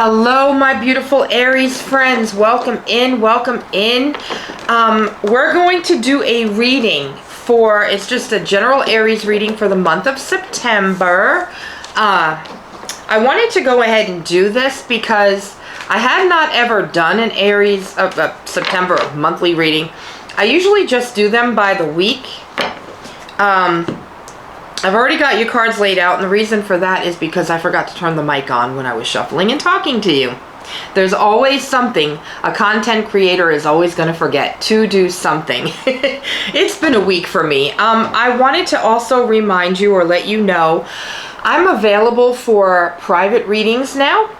Hello, my beautiful Aries friends. Welcome in, welcome in. We're going to do a reading for, it's just a general Aries reading for the month of September. I wanted to go ahead and do this because I have not ever done an Aries September monthly reading. I usually just do them by the week. I've already got your cards laid out, and the reason for that is because I forgot to turn the mic on when I was shuffling and talking to you. There's always something. A content creator is always going to forget to do something. It's been a week for me. I wanted to also remind you or let you know I'm available for private readings now.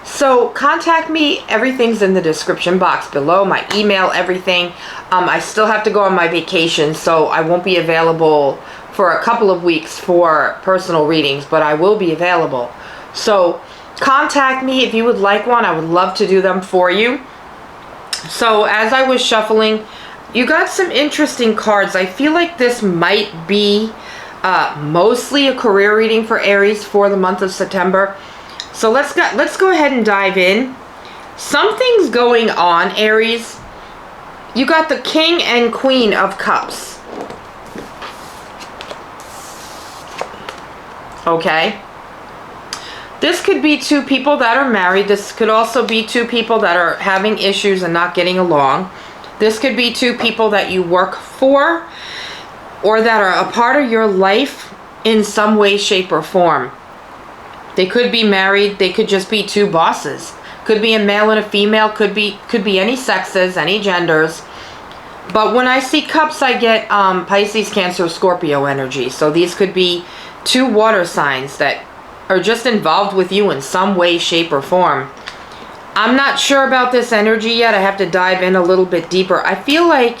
So contact me. Everything's in the description box below. My email, everything. I still have to go on my vacation, so I won't be available for a couple of weeks for personal readings, but I will be available. So contact me if you would like one. I would love to do them for you. So as I was shuffling, you got some interesting cards. I feel like this might be mostly a career reading for Aries for the month of September. So let's go ahead and dive in. Something's going on, Aries. You got the King and Queen of Cups. Okay, this could be two people that are married. This could also be two people that are having issues and not getting along. This could be two people that you work for or that are a part of your life in some way, shape, or form. They could be married. They could just be two bosses. Could be a male and a female. Could be any sexes, any genders. But when I see cups, I get Pisces, Cancer, Scorpio energy. So these could be two water signs that are just involved with you in some way, shape, or form. I'm not sure about this energy yet. I have to dive in a little bit deeper. I feel like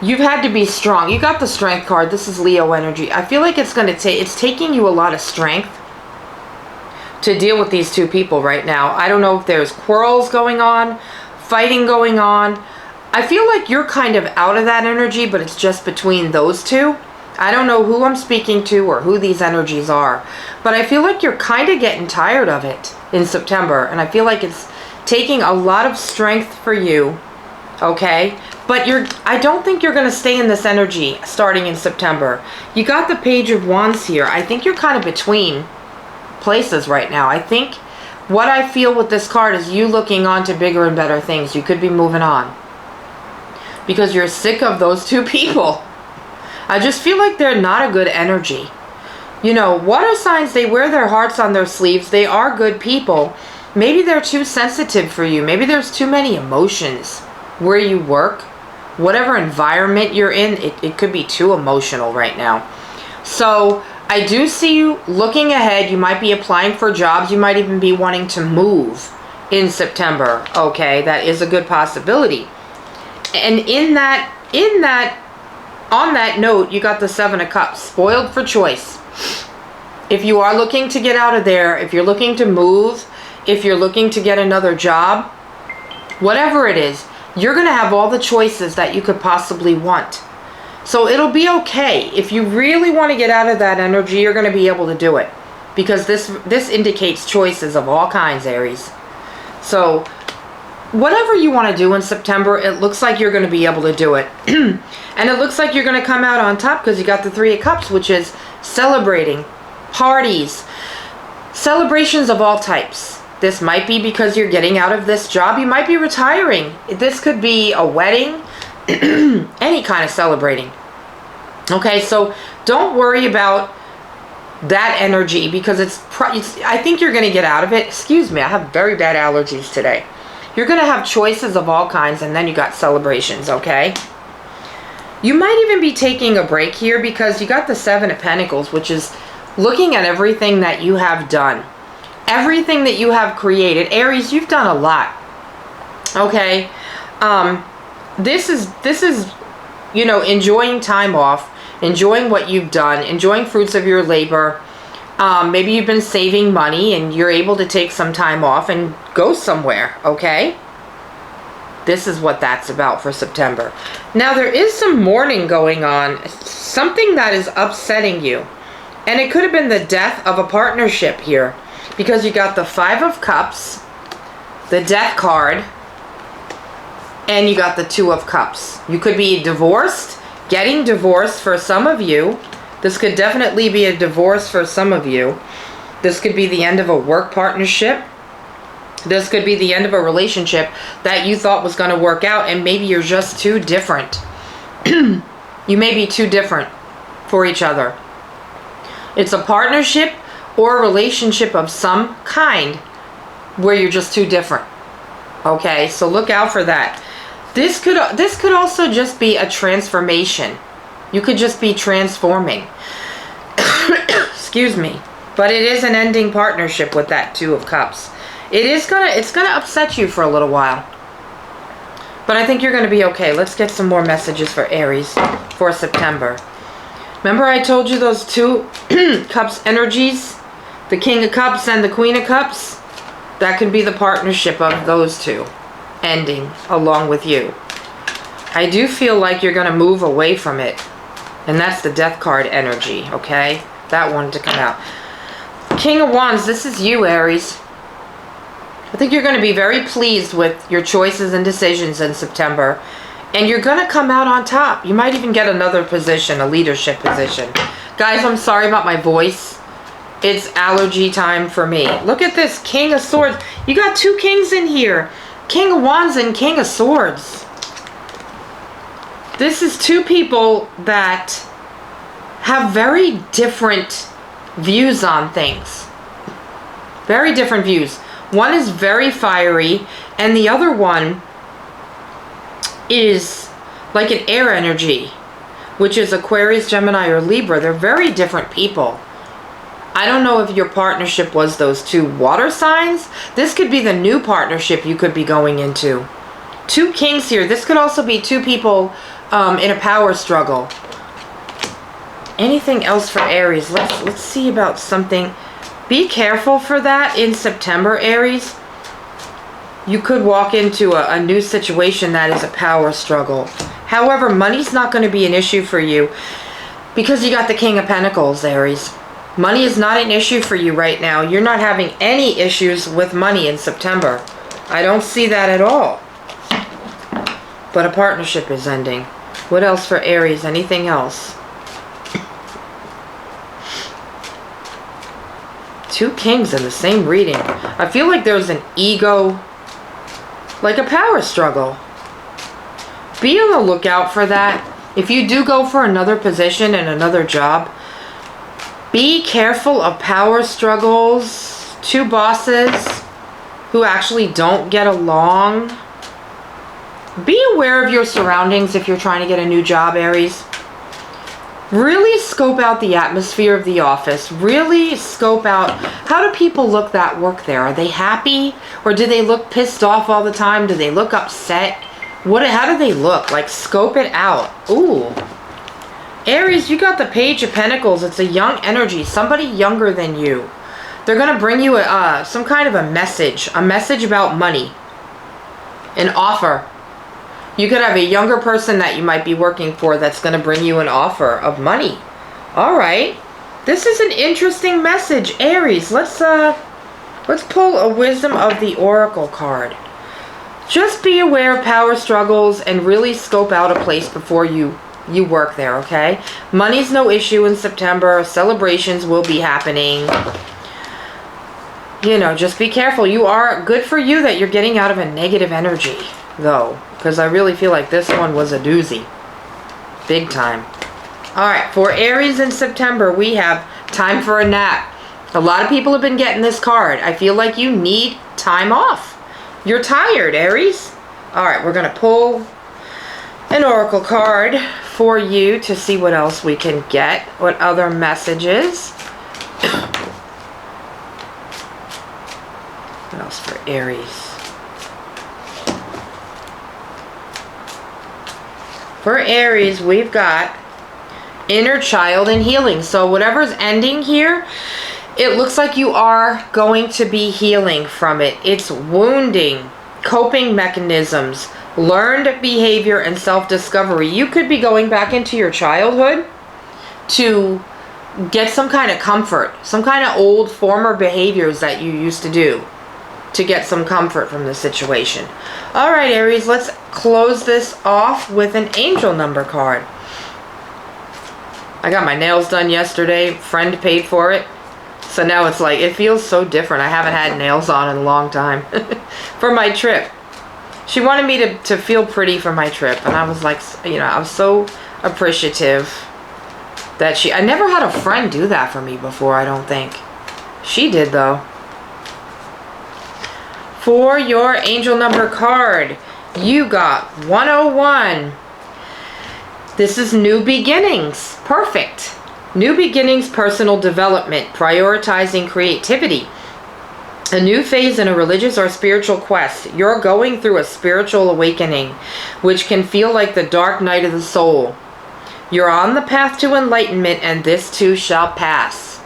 you've had to be strong. You got the Strength card. This is Leo energy. I feel like it's taking you a lot of strength to deal with these two people right now. I don't know if there's quarrels going on, fighting going on. I feel like you're kind of out of that energy, but it's just between those two. I don't know who I'm speaking to or who these energies are, but I feel like you're kind of getting tired of it in September, and I feel like it's taking a lot of strength for you, okay? But I don't think you're going to stay in this energy starting in September. You got the Page of Wands here. I think you're kind of between places right now. I think what I feel with this card is you looking on to bigger and better things. You could be moving on because you're sick of those two people. I just feel like they're not a good energy. You know, water signs, they wear their hearts on their sleeves. They are good people. Maybe they're too sensitive for you. Maybe there's too many emotions where you work. Whatever environment you're in, it could be too emotional right now. So I do see you looking ahead. You might be applying for jobs. You might even be wanting to move in September. Okay, that is a good possibility. And on that note, you got the Seven of Cups, spoiled for choice. If you are looking to get out of there, if you're looking to move, if you're looking to get another job, whatever it is, you're going to have all the choices that you could possibly want. So it'll be okay. If you really want to get out of that energy, you're going to be able to do it. Because this indicates choices of all kinds, Aries. So whatever you want to do in September, it looks like you're going to be able to do it. And it looks like you're going to come out on top because you got the Three of Cups, which is celebrating, parties, celebrations of all types. This might be because you're getting out of this job. You might be retiring. This could be a wedding, any kind of celebrating. Okay, so don't worry about that energy because I think you're going to get out of it. Excuse me, I have very bad allergies today. You're going to have choices of all kinds, and then you got celebrations, okay? You might even be taking a break here because you got the Seven of Pentacles, which is looking at everything that you have done. Everything that you have created. Aries, you've done a lot, okay? This is, you know, enjoying time off, enjoying what you've done, enjoying fruits of your labor. Maybe you've been saving money and you're able to take some time off and go somewhere, okay? This is what that's about for September. Now, there is some mourning going on, something that is upsetting you. And it could have been the death of a partnership here. because you got the Five of Cups, the Death card, and you got the Two of Cups. You could be divorced, getting divorced for some of you. This could definitely be a divorce for some of you. This could be the end of a work partnership. This could be the end of a relationship that you thought was going to work out, and maybe you're just too different. You may be too different for each other. It's a partnership or a relationship of some kind where you're just too different. Okay, so look out for that. This could also just be a transformation. You could just be transforming. Excuse me. But it is an ending partnership with that Two of Cups. It's gonna upset you for a little while. But I think you're gonna be okay. Let's get some more messages for Aries for September. Remember I told you those Two Cups energies? The King of Cups and the Queen of Cups? That could be the partnership of those two ending along with you. I do feel like you're gonna move away from it. And that's the Death card energy, okay? That one to come out. King of Wands, this is you, Aries. I think you're going to be very pleased with your choices and decisions in September. And you're going to come out on top. You might even get another position, a leadership position. Guys, I'm sorry about my voice. It's allergy time for me. Look at this, King of Swords. You got two kings in here. King of Wands and King of Swords. This is two people that have very different views on things. Very different views. One is very fiery, and the other one is like an air energy, which is Aquarius, Gemini, or Libra. They're very different people. I don't know if your partnership was those two water signs. This could be the new partnership you could be going into. Two kings here. This could also be two people in a power struggle. Anything else for Aries? Let's see about something. Be careful for that in September, Aries. You could walk into a new situation that is a power struggle. However, money's not going to be an issue for you because you got the King of Pentacles, Aries. Money is not an issue for you right now. You're not having any issues with money in September. I don't see that at all. But a partnership is ending. What else for Aries? Anything else? Two kings in the same reading. I feel like there's an ego, like a power struggle. Be on the lookout for that. If you do go for another position and another job, be careful of power struggles. Two bosses who actually don't get along. Be aware of your surroundings if you're trying to get a new job, Aries. Really scope out the atmosphere of the office. Really scope out, how do people look that work there? Are they happy? Or do they look pissed off all the time? Do they look upset? How do they look? Like, scope it out. Ooh. Aries, you got the Page of Pentacles. It's a young energy. Somebody younger than you. They're going to bring you some kind of a message. A message about money. An offer. You could have a younger person that you might be working for that's going to bring you an offer of money. All right. This is an interesting message, Aries. Let's pull a Wisdom of the Oracle card. Just be aware of power struggles and really scope out a place before you work there, okay? Money's no issue in September. Celebrations will be happening. You know, just be careful. You are good for you that you're getting out of a negative energy, though. Because I really feel like this one was a doozy. Big time. Alright, for Aries in September, we have time for a nap. A lot of people have been getting this card. I feel like you need time off. You're tired, Aries. Alright, we're going to pull an oracle card for you to see what else we can get. What other messages. What else for Aries? For Aries, we've got inner child and healing. So whatever's ending here, it looks like you are going to be healing from it. It's wounding, coping mechanisms, learned behavior, and self-discovery. You could be going back into your childhood to get some kind of comfort, some kind of old former behaviors that you used to do to get some comfort from the situation. All right, Aries, let's close this off with an angel number card. I got my nails done yesterday. Friend paid for it. So now it's like, it feels so different. I haven't had nails on in a long time for my trip. She wanted me to feel pretty for my trip. And I was like, you know, I was so appreciative that I never had a friend do that for me before, I don't think. She did, though. For your angel number card, you got 101. This is new beginnings. Perfect. New beginnings, personal development, prioritizing creativity. A new phase in a religious or spiritual quest. You're going through a spiritual awakening, which can feel like the dark night of the soul. You're on the path to enlightenment, and this too shall pass.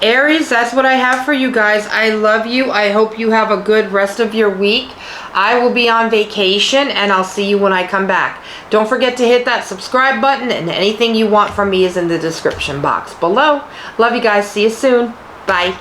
Aries, that's what I have for you guys. I love you. I hope you have a good rest of your week. I will be on vacation, and I'll see you when I come back. Don't forget to hit that subscribe button, and anything you want from me is in the description box below. Love you guys. See you soon. Bye.